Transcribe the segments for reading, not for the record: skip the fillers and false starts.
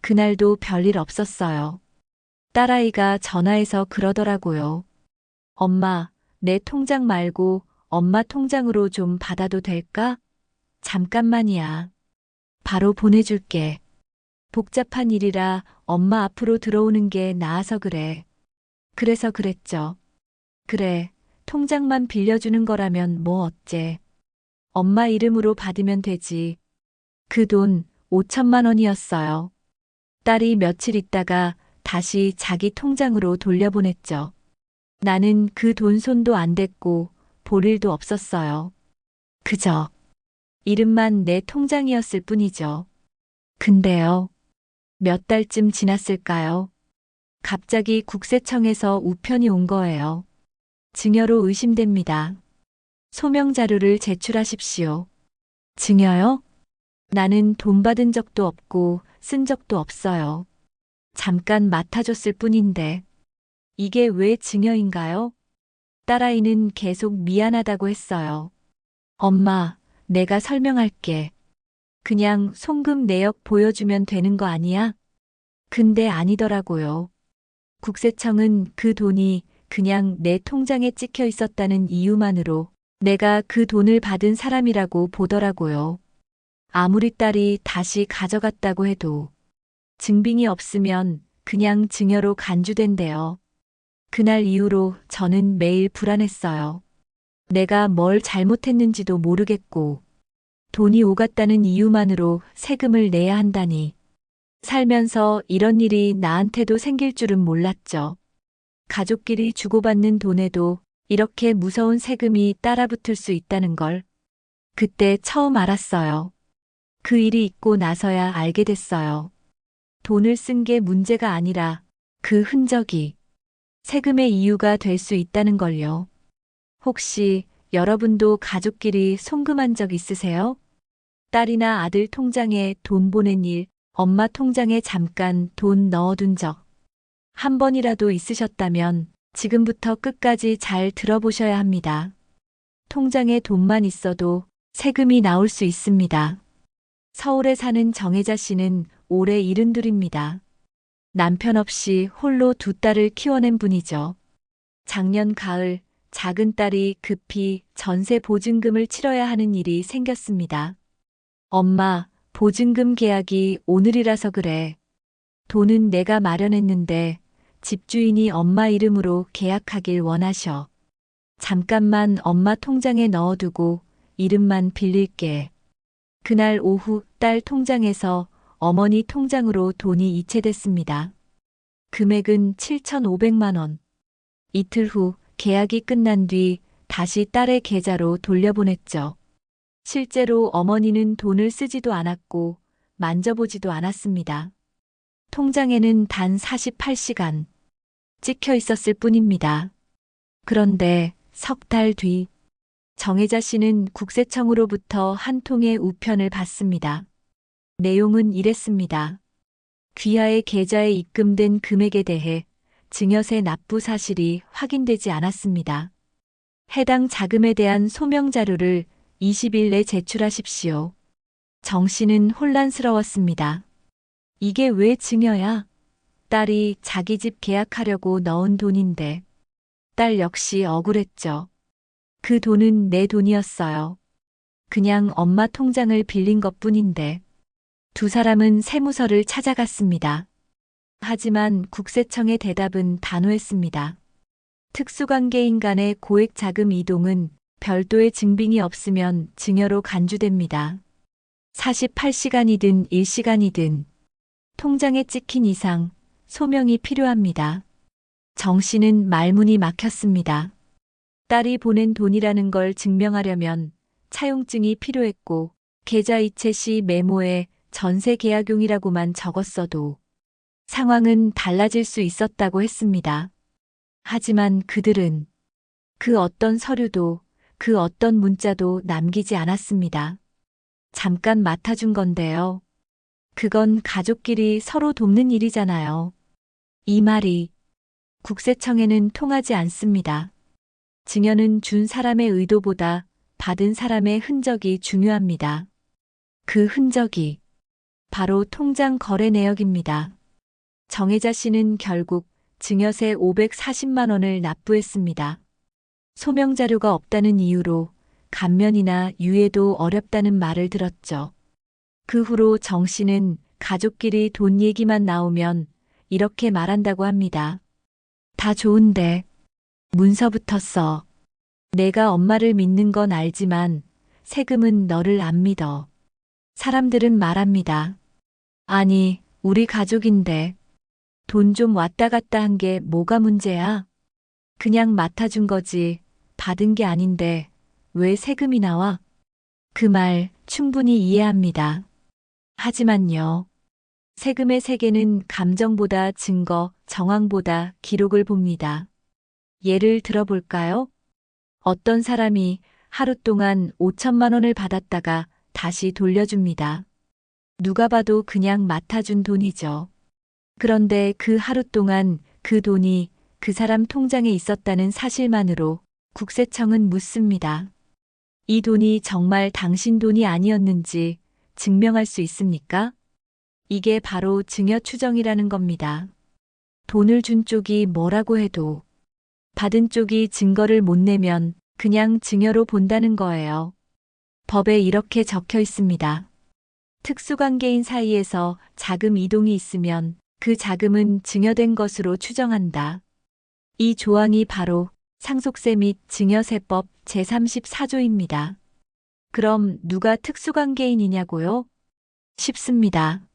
그날도 별일 없었어요. 딸아이가 전화해서 그러더라고요. 엄마, 내 통장 말고 엄마 통장으로 좀 받아도 될까? 잠깐만이야. 바로 보내줄게. 복잡한 일이라 엄마 앞으로 들어오는 게 나아서 그래. 그래서 그랬죠. 그래, 통장만 빌려주는 거라면 뭐 어째. 엄마 이름으로 받으면 되지. 그 돈 5천만 원이었어요. 딸이 며칠 있다가 다시 자기 통장으로 돌려보냈죠. 나는 그 돈 손도 안 댔고 볼 일도 없었어요. 그저 이름만 내 통장이었을 뿐이죠. 근데요, 몇 달쯤 지났을까요? 갑자기 국세청에서 우편이 온 거예요. 증여로 의심됩니다. 소명 자료를 제출하십시오. 증여요? 나는 돈 받은 적도 없고 쓴 적도 없어요. 잠깐 맡아줬을 뿐인데. 이게 왜 증여인가요? 딸아이는 계속 미안하다고 했어요. 엄마, 내가 설명할게. 그냥 송금 내역 보여주면 되는 거 아니야? 근데 아니더라고요. 국세청은 그 돈이 그냥 내 통장에 찍혀 있었다는 이유만으로 내가 그 돈을 받은 사람이라고 보더라고요. 아무리 딸이 다시 가져갔다고 해도 증빙이 없으면 그냥 증여로 간주된대요. 그날 이후로 저는 매일 불안했어요. 내가 뭘 잘못했는지도 모르겠고 돈이 오갔다는 이유만으로 세금을 내야 한다니. 살면서 이런 일이 나한테도 생길 줄은 몰랐죠. 가족끼리 주고받는 돈에도 이렇게 무서운 세금이 따라붙을 수 있다는 걸 그때 처음 알았어요. 그 일이 있고 나서야 알게 됐어요. 돈을 쓴 게 문제가 아니라 그 흔적이 세금의 이유가 될 수 있다는 걸요. 혹시 여러분도 가족끼리 송금한 적 있으세요? 딸이나 아들 통장에 돈 보낸 일, 엄마 통장에 잠깐 돈 넣어둔 적 한 번이라도 있으셨다면 지금부터 끝까지 잘 들어보셔야 합니다. 통장에 돈만 있어도 세금이 나올 수 있습니다. 서울에 사는 정혜자 씨는 올해 72입니다. 남편 없이 홀로 두 딸을 키워낸 분이죠. 작년 가을 작은 딸이 급히 전세 보증금을 치러야 하는 일이 생겼습니다. 엄마, 보증금 계약이 오늘이라서 그래. 돈은 내가 마련했는데 집주인이 엄마 이름으로 계약하길 원하셔. 잠깐만 엄마 통장에 넣어두고 이름만 빌릴게. 그날 오후 딸 통장에서 어머니 통장으로 돈이 이체됐습니다. 금액은 7,500만 원. 이틀 후 계약이 끝난 뒤 다시 딸의 계좌로 돌려보냈죠. 실제로 어머니는 돈을 쓰지도 않았고 만져보지도 않았습니다. 통장에는 단 48시간 찍혀 있었을 뿐입니다. 그런데 석 달 뒤 정혜자 씨는 국세청으로부터 한 통의 우편을 받습니다. 내용은 이랬습니다. 귀하의 계좌에 입금된 금액에 대해 증여세 납부 사실이 확인되지 않았습니다. 해당 자금에 대한 소명 자료를 20일 내 제출하십시오. 정 씨는 혼란스러웠습니다. 이게 왜 증여야? 딸이 자기 집 계약하려고 넣은 돈인데. 딸 역시 억울했죠. 그 돈은 내 돈이었어요. 그냥 엄마 통장을 빌린 것뿐인데. 두 사람은 세무서를 찾아갔습니다. 하지만 국세청의 대답은 단호했습니다. 특수관계인 간의 고액 자금 이동은 별도의 증빙이 없으면 증여로 간주됩니다. 48시간이든 1시간이든 통장에 찍힌 이상 소명이 필요합니다. 정 씨는 말문이 막혔습니다. 딸이 보낸 돈이라는 걸 증명하려면 차용증이 필요했고 계좌 이체 시 메모에 전세 계약용이라고만 적었어도 상황은 달라질 수 있었다고 했습니다. 하지만 그들은 그 어떤 서류도 그 어떤 문자도 남기지 않았습니다. 잠깐 맡아준 건데요. 그건 가족끼리 서로 돕는 일이잖아요. 이 말이 국세청에는 통하지 않습니다. 증여는 준 사람의 의도보다 받은 사람의 흔적이 중요합니다. 그 흔적이 바로 통장 거래 내역입니다. 정혜자 씨는 결국 증여세 540만 원을 납부했습니다. 소명 자료가 없다는 이유로 감면이나 유예도 어렵다는 말을 들었죠. 그 후로 정 씨는 가족끼리 돈 얘기만 나오면 이렇게 말한다고 합니다. 다 좋은데 문서부터 써. 내가 엄마를 믿는 건 알지만 세금은 너를 안 믿어. 사람들은 말합니다. 아니, 우리 가족인데 돈 좀 왔다 갔다 한 게 뭐가 문제야? 그냥 맡아준 거지 받은 게 아닌데 왜 세금이 나와? 그 말 충분히 이해합니다. 하지만요. 세금의 세계는 감정보다 증거, 정황보다 기록을 봅니다. 예를 들어볼까요? 어떤 사람이 하루 동안 5천만 원을 받았다가 다시 돌려줍니다. 누가 봐도 그냥 맡아준 돈이죠. 그런데 그 하루 동안 그 돈이 그 사람 통장에 있었다는 사실만으로 국세청은 묻습니다. 이 돈이 정말 당신 돈이 아니었는지 증명할 수 있습니까? 이게 바로 증여 추정이라는 겁니다. 돈을 준 쪽이 뭐라고 해도 받은 쪽이 증거를 못 내면 그냥 증여로 본다는 거예요. 법에 이렇게 적혀 있습니다. 특수관계인 사이에서 자금 이동이 있으면 그 자금은 증여된 것으로 추정한다. 이 조항이 바로 상속세 및 증여세법 제34조입니다. 그럼 누가 특수관계인이냐고요? 쉽습니다.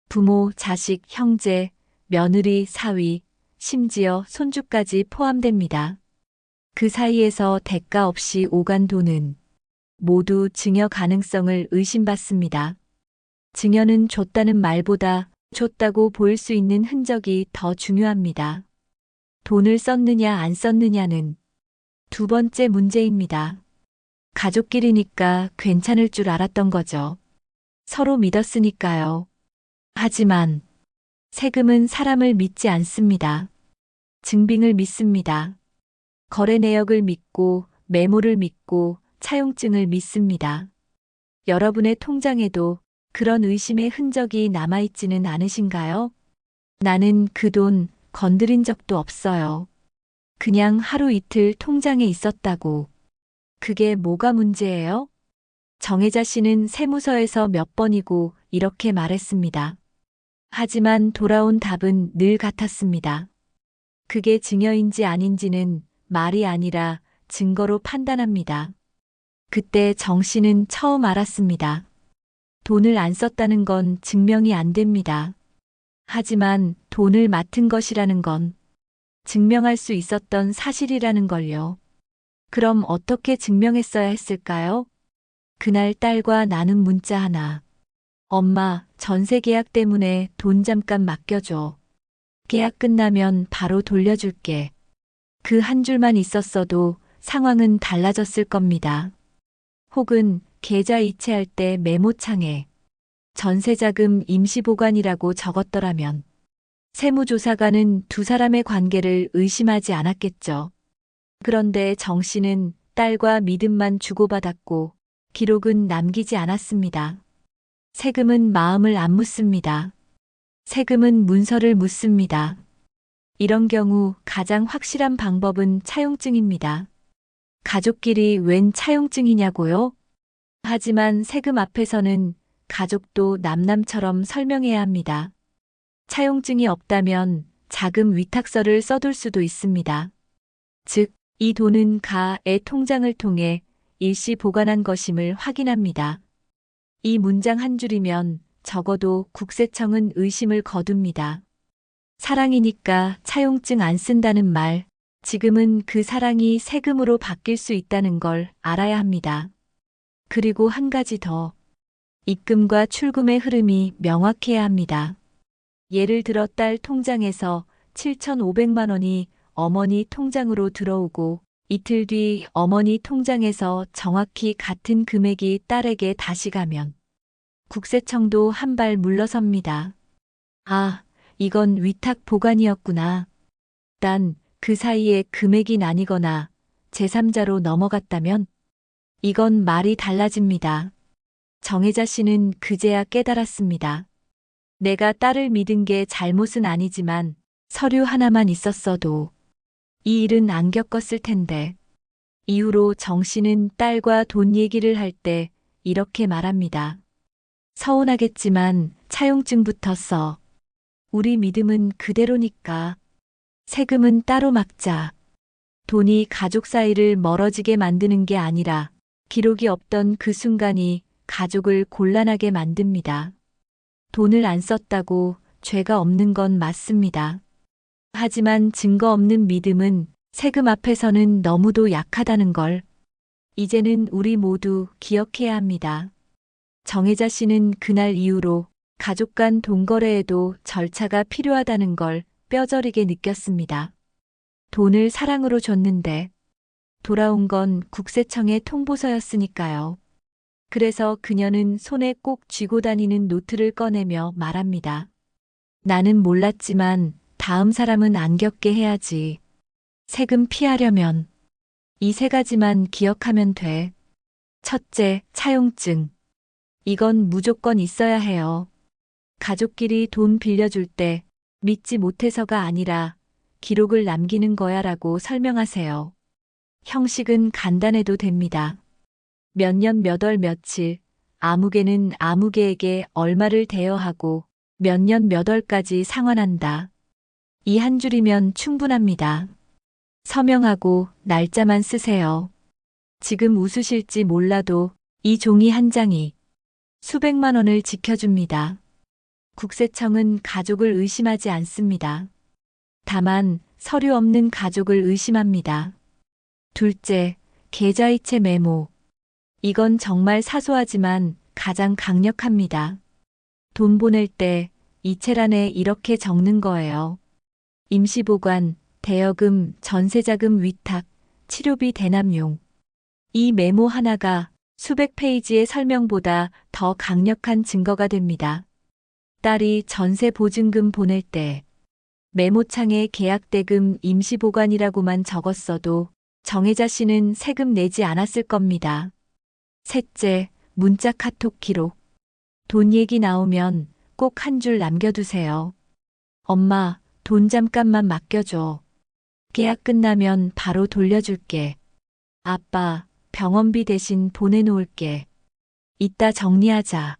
부모, 자식, 형제, 며느리, 사위, 심지어 손주까지 포함됩니다. 그 사이에서 대가 없이 오간 돈은 모두 증여 가능성을 의심받습니다. 증여는 줬다는 말보다 줬다고 보일 수 있는 흔적이 더 중요합니다. 돈을 썼느냐 안 썼느냐는 두 번째 문제입니다. 가족끼리니까 괜찮을 줄 알았던 거죠. 서로 믿었으니까요. 하지만 세금은 사람을 믿지 않습니다. 증빙을 믿습니다. 거래 내역을 믿고 메모를 믿고 차용증을 믿습니다. 여러분의 통장에도 그런 의심의 흔적이 남아있지는 않으신가요? 나는 그 돈 건드린 적도 없어요. 그냥 하루 이틀 통장에 있었다고. 그게 뭐가 문제예요? 정혜자 씨는 세무서에서 몇 번이고 이렇게 말했습니다. 하지만 돌아온 답은 늘 같았습니다. 그게 증여인지 아닌지는 말이 아니라 증거로 판단합니다. 그때 정 씨는 처음 알았습니다. 돈을 안 썼다는 건 증명이 안 됩니다. 하지만 돈을 맡은 것이라는 건 증명할 수 있었던 사실이라는 걸요. 그럼 어떻게 증명했어야 했을까요? 그날 딸과 나눈 문자 하나. 엄마, 전세 계약 때문에 돈 잠깐 맡겨줘. 계약 끝나면 바로 돌려줄게. 그 한 줄만 있었어도 상황은 달라졌을 겁니다. 혹은 계좌 이체할 때 메모창에 전세자금 임시보관이라고 적었더라면 세무조사관은 두 사람의 관계를 의심하지 않았겠죠. 그런데 정 씨는 딸과 믿음만 주고받았고 기록은 남기지 않았습니다. 세금은 마음을 안 묻습니다. 세금은 문서를 묻습니다. 이런 경우 가장 확실한 방법은 차용증입니다. 가족끼리 웬 차용증이냐고요? 하지만 세금 앞에서는 가족도 남남처럼 설명해야 합니다. 차용증이 없다면 자금 위탁서를 써둘 수도 있습니다. 즉, 이 돈은 가의 통장을 통해 일시 보관한 것임을 확인합니다. 이 문장 한 줄이면 적어도 국세청은 의심을 거둡니다. 사랑이니까 차용증 안 쓴다는 말, 지금은 그 사랑이 세금으로 바뀔 수 있다는 걸 알아야 합니다. 그리고 한 가지 더. 입금과 출금의 흐름이 명확해야 합니다. 예를 들어 딸 통장에서 7,500만 원이 어머니 통장으로 들어오고 이틀 뒤 어머니 통장에서 정확히 같은 금액이 딸에게 다시 가면 국세청도 한 발 물러섭니다. 아, 이건 위탁 보관이었구나. 단 그 사이에 금액이 나뉘거나 제3자로 넘어갔다면 이건 말이 달라집니다. 정혜자 씨는 그제야 깨달았습니다. 내가 딸을 믿은 게 잘못은 아니지만 서류 하나만 있었어도 이 일은 안 겪었을 텐데. 이후로 정 씨는 딸과 돈 얘기를 할 때 이렇게 말합니다. 서운하겠지만 차용증부터 써. 우리 믿음은 그대로니까. 세금은 따로 막자. 돈이 가족 사이를 멀어지게 만드는 게 아니라 기록이 없던 그 순간이 가족을 곤란하게 만듭니다. 돈을 안 썼다고 죄가 없는 건 맞습니다. 하지만 증거 없는 믿음은 세금 앞에서는 너무도 약하다는 걸 이제는 우리 모두 기억해야 합니다. 정혜자 씨는 그날 이후로 가족 간 돈거래에도 절차가 필요하다는 걸 뼈저리게 느꼈습니다. 돈을 사랑으로 줬는데 돌아온 건 국세청의 통보서였으니까요. 그래서 그녀는 손에 꼭 쥐고 다니는 노트를 꺼내며 말합니다. 나는 몰랐지만 다음 사람은 안 겪게 해야지. 세금 피하려면 이 세 가지만 기억하면 돼. 첫째, 차용증. 이건 무조건 있어야 해요. 가족끼리 돈 빌려줄 때 믿지 못해서가 아니라 기록을 남기는 거야라고 설명하세요. 형식은 간단해도 됩니다. 몇 년 몇 월 며칠, 아무개는 아무개에게 얼마를 대여하고 몇 년 몇 월까지 상환한다. 이 한 줄이면 충분합니다. 서명하고 날짜만 쓰세요. 지금 웃으실지 몰라도 이 종이 한 장이 수백만 원을 지켜줍니다. 국세청은 가족을 의심하지 않습니다. 다만 서류 없는 가족을 의심합니다. 둘째, 계좌이체 메모. 이건 정말 사소하지만 가장 강력합니다. 돈 보낼 때 이체란에 이렇게 적는 거예요. 임시보관, 대여금, 전세자금 위탁, 치료비 대납용. 이 메모 하나가 수백 페이지의 설명보다 더 강력한 증거가 됩니다. 딸이 전세 보증금 보낼 때 메모창에 계약대금 임시보관이라고만 적었어도 정혜자 씨는 세금 내지 않았을 겁니다. 셋째, 문자 카톡 기록. 돈 얘기 나오면 꼭 한 줄 남겨두세요. 엄마, 돈 잠깐만 맡겨줘. 계약 끝나면 바로 돌려줄게. 아빠, 병원비 대신 보내놓을게. 이따 정리하자.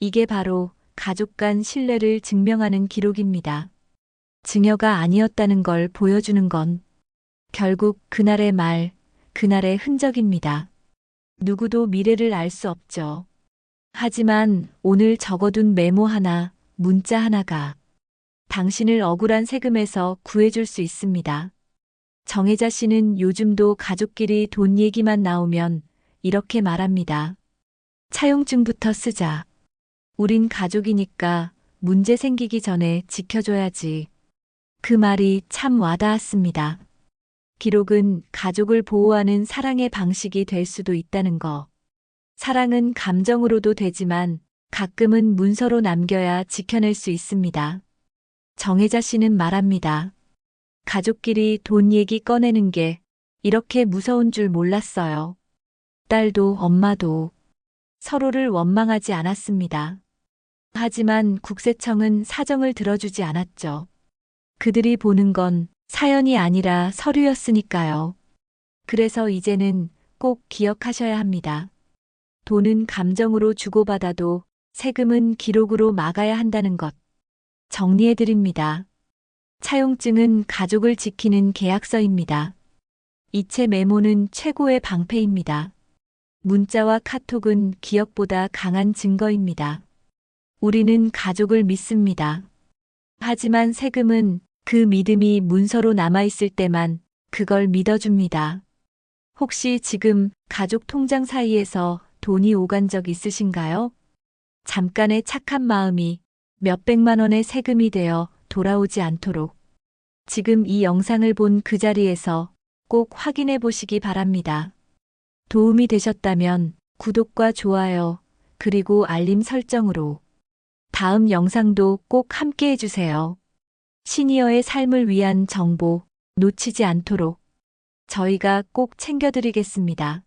이게 바로 가족 간 신뢰를 증명하는 기록입니다. 증여가 아니었다는 걸 보여주는 건 결국 그날의 말, 그날의 흔적입니다. 누구도 미래를 알 수 없죠. 하지만 오늘 적어둔 메모 하나, 문자 하나가 당신을 억울한 세금에서 구해줄 수 있습니다. 정혜자 씨는 요즘도 가족끼리 돈 얘기만 나오면 이렇게 말합니다. 차용증부터 쓰자. 우린 가족이니까 문제 생기기 전에 지켜줘야지. 그 말이 참 와닿았습니다. 기록은 가족을 보호하는 사랑의 방식이 될 수도 있다는 거. 사랑은 감정으로도 되지만 가끔은 문서로 남겨야 지켜낼 수 있습니다. 정혜자 씨는 말합니다. 가족끼리 돈 얘기 꺼내는 게 이렇게 무서운 줄 몰랐어요. 딸도 엄마도 서로를 원망하지 않았습니다. 하지만 국세청은 사정을 들어주지 않았죠. 그들이 보는 건 사연이 아니라 서류였으니까요. 그래서 이제는 꼭 기억하셔야 합니다. 돈은 감정으로 주고받아도 세금은 기록으로 막아야 한다는 것. 정리해드립니다. 차용증은 가족을 지키는 계약서입니다. 이체 메모는 최고의 방패입니다. 문자와 카톡은 기억보다 강한 증거입니다. 우리는 가족을 믿습니다. 하지만 세금은 그 믿음이 문서로 남아있을 때만 그걸 믿어줍니다. 혹시 지금 가족 통장 사이에서 돈이 오간 적 있으신가요? 잠깐의 착한 마음이 몇백만 원의 세금이 되어 돌아오지 않도록 지금 이 영상을 본 그 자리에서 꼭 확인해 보시기 바랍니다. 도움이 되셨다면 구독과 좋아요, 그리고 알림 설정으로 다음 영상도 꼭 함께 해주세요. 시니어의 삶을 위한 정보 놓치지 않도록 저희가 꼭 챙겨드리겠습니다.